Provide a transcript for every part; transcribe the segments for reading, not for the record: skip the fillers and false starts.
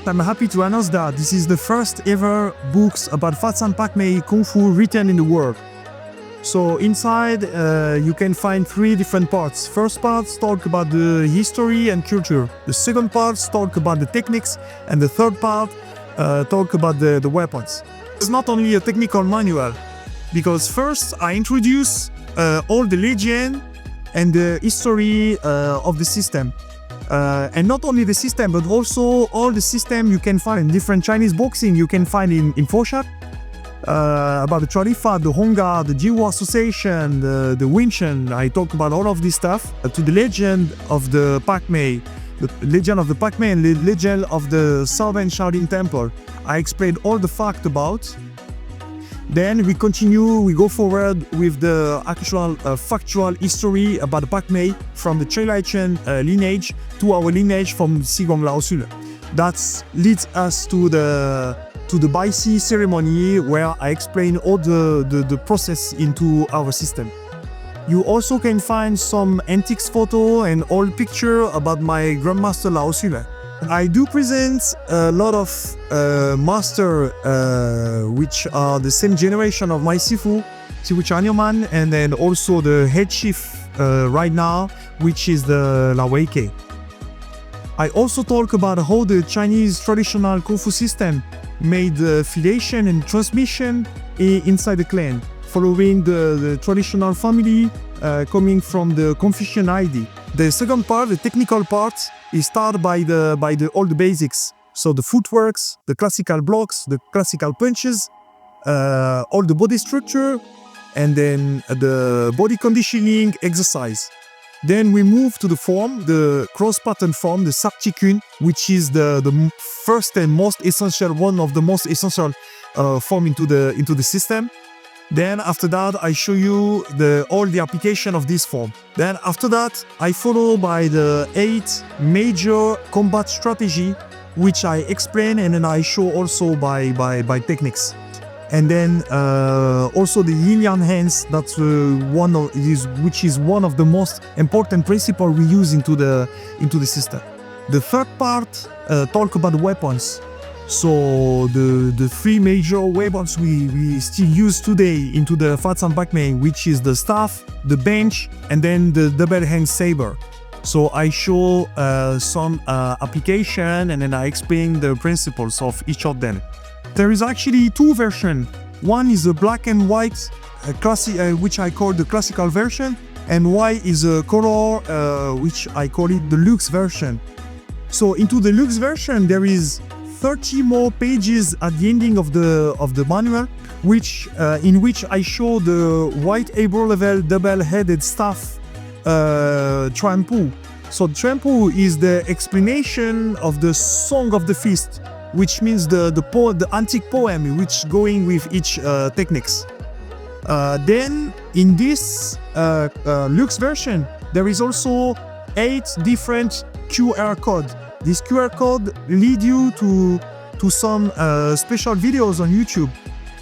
I'm happy to announce that this is the first ever books about Fatsan Pakmei Kung Fu written in the world. So inside you can find three different parts. First part talk about the history and culture. The second part talk about the techniques, and the third part talk about the weapons. It's not only a technical manual, because first I introduce all the legend and the history of the system. And not only the system, but also all the system you can find in different Chinese boxing you can find in Foshan. About the Tralifa, the Honga, the Jiwa Association, the Winshen. I talk about all of this stuff. To the legend of the Pakmei, the legend of the Pakmei and the legend of the Southern Shaolin Temple. I explained all the fact about. Then we continue, we go forward with the actual factual history about the Pakmei from the Chelaichen lineage to our lineage from Sigong Lao Siu Leung. That leads us to the Baisi ceremony, where I explain all the process into our system. You also can find some antiques photo and old picture about my grandmaster Lao Siu Leung. I do present a lot of master which are the same generation of my Sifu Chanyoman, and then also the head chief right now, which is the Lao Weike. I also talk about how the Chinese traditional Kung Fu system made the affiliation and transmission inside the clan, following the traditional family coming from the Confucian ID. The second part, the technical part, is started by all the basics. So the footworks, the classical blocks, the classical punches, all the body structure, and then the body conditioning exercise. Then we move to the form, the cross-pattern form, the Sakchikun, which is the first and most essential, one of the most essential form into the system. Then after that, I show you all the application of this form. Then after that, I follow by the 8 major combat strategy, which I explain, and then I show also by techniques. And then also the yin yang hands, that's which is one of the most important principles we use into the system. The third part talk about weapons. So the 3 major weapons we still use today into the Fatsan Pakmei, which is the staff, the bench, and then the double-hand saber. So I show some application, and then I explain the principles of each of them. There is actually 2 versions. One is a black and white, which I call the classical version, and white is a color, which I call it the luxe version. So into the luxe version, there is 30 more pages at the ending of the manual, in which I show the white able level double-headed staff Trampu. So Trampu is the explanation of the Song of the Fist, which means the antique poem, which going with each techniques. Then in this luxe version, there is also 8 different QR codes. This QR code lead you to some special videos on YouTube.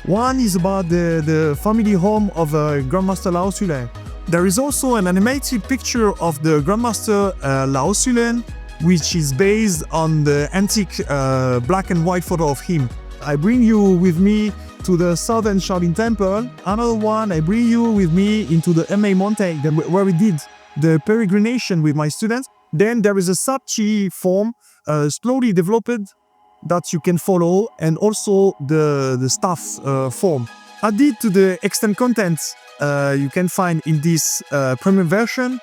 One is about the family home of Grandmaster Lao Siu Leung. There is also an animated picture of the Grandmaster Lao Siu Leung, which is based on the antique black and white photo of him. I bring you with me to the Southern Shaolin Temple. Another one, I bring you with me into the Emei Mount, where we did the peregrination with my students. Then there is a Sapchi form slowly developed that you can follow, and also the staff form. Added to the extant content you can find in this premium version,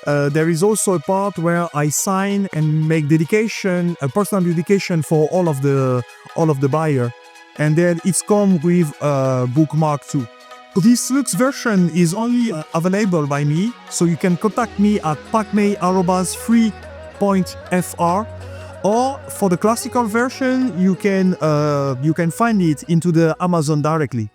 there is also a part where I sign and make dedication, a personal dedication for all of the buyer, and then it's come with a bookmark too. This luxe version is only available by me, so you can contact me at pakmei@free.fr, or for the classical version, you can find it into the Amazon directly.